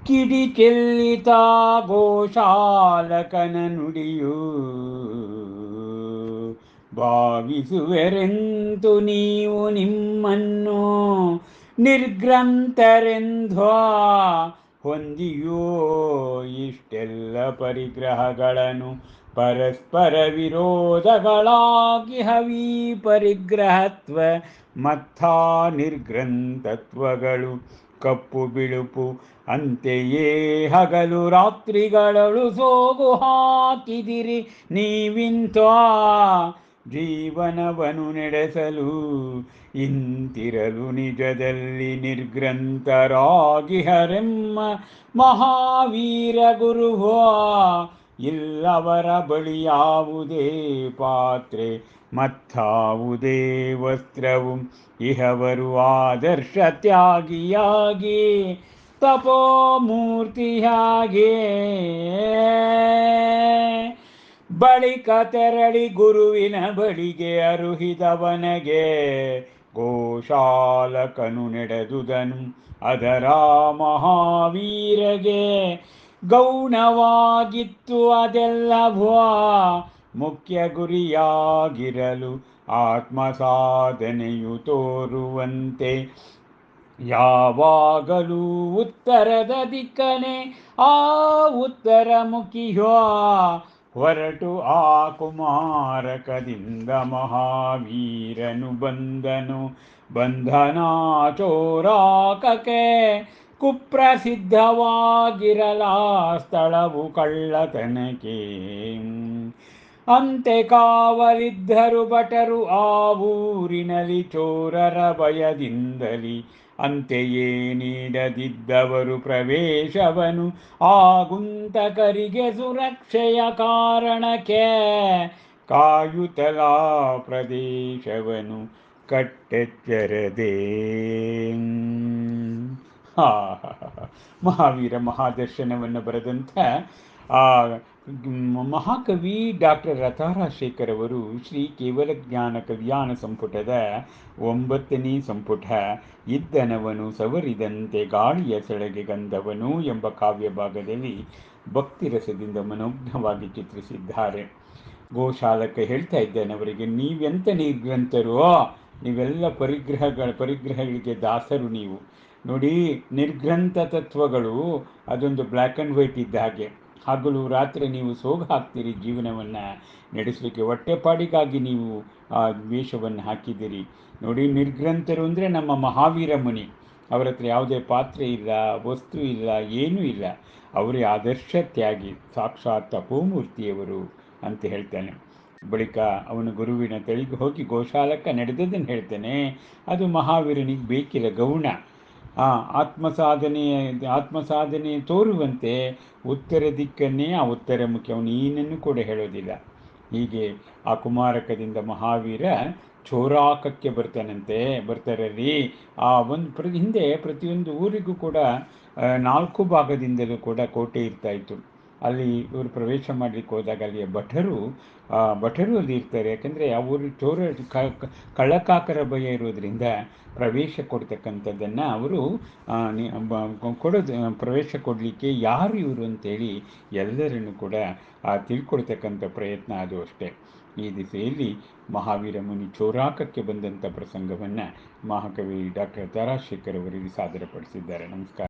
ಕಿಡಿ ಚೆಲ್ಲಿತ ಗೋಶಾಲಕನ ನುಡಿಯು ಭಾವಿಸುವೆರೆಂತು ನೀವು ನಿಮ್ಮನ್ನು ನಿರ್ಗ್ರಂಥರೆಂಧ್ವಾ ಹೊಂದಿಯೋ ಇಷ್ಟೆಲ್ಲ ಪರಿಗ್ರಹಗಳನ್ನು ಪರಸ್ಪರ ವಿರೋಧಗಳಾಗಿ ಹವಿ ಪರಿಗ್ರಹತ್ವ ಮತ್ಥಾ ನಿರ್ಗ್ರಂಥತ್ವಗಳು ಕಪ್ಪು ಬಿಳುಪು ಅಂತೆಯೇ ಹಗಲು ರಾತ್ರಿಗಳಳು ಸೋಗು ಹಾಕಿದಿರಿ ನೀವಿಂತ ಜೀವನವನು ನಡೆಸಲು ಇಂತಿರಲು ನಿಜದಲ್ಲಿ ನಿರ್ಗ್ರಂಥರಾಗಿ ಹರೆಮ್ಮ ಮಹಾವೀರ ಗುರುವ ಇಲ್ಲವರ ಬಳಿ ಯಾವುದೇ ಪಾತ್ರೆ ಮತ್ತಾವುದೇ ವಸ್ತ್ರವು ಇಹವರು ಆದರ್ಶ ತ್ಯಾಗಿಯಾಗಿ ತಪೋಮೂರ್ತಿಯಾಗಿ ಬಳಿಕ ತೆರಳಿ ಗುರುವಿನ ಬಳಿಗೆ ಅರುಹಿದವನಗೆ ಗೋಶಾಲಕನು ನಡೆದುದನು ಅದರ ಮಹಾವೀರಗೆ ಗೌಣವಾಗಿತ್ತು ಅದೆಲ್ಲವೂ ಮುಖ್ಯ ಗುರಿಯಾಗಿರಲು ಆತ್ಮ ಸಾಧನೆಯು ತೋರುವಂತೆ ಯಾವಾಗಲೂ ಉತ್ತರದ ದಿಕ್ಕನೆ ಆ ಉತ್ತರ ಮುಖಿಯೋ ಹೊರಟು ಆ ಕುಮಾರಕದಿಂದ ಮಹಾವೀರನು ಬಂದನು ಬಂಧನ ಚೋರಾಕಕ್ಕೆ ಕುಪ್ರಸಿದ್ಧವಾಗಿರಲ ಸ್ಥಳವು ಕಳ್ಳತನಕ್ಕೆ ಅಂತೆ ಕಾವಲಿದ್ದರು ಭಟರು ಆ ಊರಿನಲ್ಲಿ ಚೋರರ ಭಯದಿಂದಲಿ ಅಂತೆಯೇ ನೀಡದಿದ್ದವರು ಪ್ರವೇಶವನು ಆಗುಂತಕರಿಗೆ ಸುರಕ್ಷೆಯ ಕಾರಣಕ್ಕೆ ಕಾಯುತ್ತಲಾ ಪ್ರದೇಶವನು ಕಟ್ಟೆಚ್ಚರದೆ ಹಾ ಮಹಾವೀರ ಮಹಾದರ್ಶನವನ್ನು ಬರೆದಂಥ ಆ ಮಹಾಕವಿ ಡಾಕ್ಟರ್ ರತಾರಾಜಶೇಖರ್ ಅವರು ಶ್ರೀ ಕೇವಲ ಜ್ಞಾನ ಕವ್ಯಾನ ಸಂಪುಟದ 9ನೇ ಸಂಪುಟ ಇದ್ದನವನು ಸವರಿದಂತೆ ಗಾಳಿಯ ಸೆಳೆಗೆ ಗಂಧವನು ಎಂಬ ಕಾವ್ಯ ಭಾಗದಲ್ಲಿ ಭಕ್ತಿರಸದಿಂದ ಮನೋಜ್ಞವಾಗಿ ಚಿತ್ರಿಸಿದ್ದಾರೆ. ಗೋಶಾಲಕ ಹೇಳ್ತಾ ಇದ್ದಾನೆ ಅವರಿಗೆ, ನೀವೆಂತ ನಿರ್ಗ್ರಂಥರು, ನೀವೆಲ್ಲ ಪರಿಗ್ರಹಗಳಿಗೆ ದಾಸರು ನೀವು. ನೋಡಿ, ನಿರ್ಗ್ರಂಥ ತತ್ವಗಳು ಅದೊಂದು ಬ್ಲ್ಯಾಕ್ ಆ್ಯಂಡ್ ವೈಟ್ ಇದ್ದ ಹಾಗೆ. ಹಗಲು ರಾತ್ರಿ ನೀವು ಸೋಗು ಹಾಕ್ತೀರಿ ಜೀವನವನ್ನು ನಡೆಸಲಿಕ್ಕೆ, ಹೊಟ್ಟೆಪಾಡಿಗಾಗಿ ನೀವು ಆ ವೇಷವನ್ನು ಹಾಕಿದ್ದೀರಿ. ನೋಡಿ, ನಿರ್ಗ್ರಂಥರು ಅಂದರೆ ನಮ್ಮ ಮಹಾವೀರ ಮುನಿ. ಅವರ ಹತ್ರ ಯಾವುದೇ ಪಾತ್ರೆ ಇಲ್ಲ, ವಸ್ತು ಇಲ್ಲ, ಏನೂ ಇಲ್ಲ. ಅವರೇ ಆದರ್ಶ ತ್ಯಾಗಿ, ಸಾಕ್ಷಾತ್ ತಪೋಮೂರ್ತಿಯವರು ಅಂತ ಹೇಳ್ತಾನೆ. ಬಳಿಕ ಅವನು ಗುರುವಿನ ತಳಿಗೆ ಹೋಗಿ ಗೋಶಾಲಕ ನಡೆದದನ್ನು ಹೇಳ್ತಾನೆ. ಅದು ಮಹಾವೀರನಿಗೆ ಬೇಕಿಲ್ಲ, ಗೌಣ. ಆತ್ಮಸಾಧನೆ ತೋರುವಂತೆ ಉತ್ತರ ದಿಕ್ಕನ್ನೇ ಆ ಉತ್ತರ ಮುಖ್ಯ, ಅವನು ಏನನ್ನು ಕೂಡ ಹೇಳೋದಿಲ್ಲ. ಹೀಗೆ ಆ ಕುಮಾರಕದಿಂದ ಮಹಾವೀರ ಚೋರಾಕಕ್ಕೆ ಬರ್ತಾರಲ್ಲಿ. ಆ ಹಿಂದೆ ಪ್ರತಿಯೊಂದು ಊರಿಗೂ ಕೂಡ 4 ಭಾಗದಿಂದಲೂ ಕೂಡ ಕೋಟೆ ಇರ್ತಾಯಿತ್ತು. ಅಲ್ಲಿ ಇವರು ಪ್ರವೇಶ ಮಾಡಲಿಕ್ಕೆ ಹೋದಾಗ ಅಲ್ಲಿಯ ಭಟರು ಅಲ್ಲಿ ಇರ್ತಾರೆ. ಯಾಕಂದರೆ ಆ ಊರು ಕಳ್ಳಕಾಕರ ಭಯ ಇರೋದರಿಂದ ಪ್ರವೇಶ ಕೊಡ್ತಕ್ಕಂಥದ್ದನ್ನು ಅವರು ಪ್ರವೇಶ ಕೊಡಲಿಕ್ಕೆ ಯಾರು ಇವರು ಅಂತೇಳಿ ಎಲ್ಲರನ್ನು ಕೂಡ ತಿಳ್ಕೊಳ್ತಕ್ಕಂಥ ಪ್ರಯತ್ನ ಅದು ಅಷ್ಟೇ. ಈ ದಿಸೆಯಲ್ಲಿ ಮಹಾವೀರ ಮುನಿ ಚೋರಾಕಕ್ಕೆ ಬಂದಂಥ ಪ್ರಸಂಗವನ್ನು ಮಹಾಕವಿ ಡಾಕ್ಟರ್ ತಾರಾಶೇಖರ್ ಅವರಿಗೆ ಸಾದರಪಡಿಸಿದ್ದಾರೆ. ನಮಸ್ಕಾರ.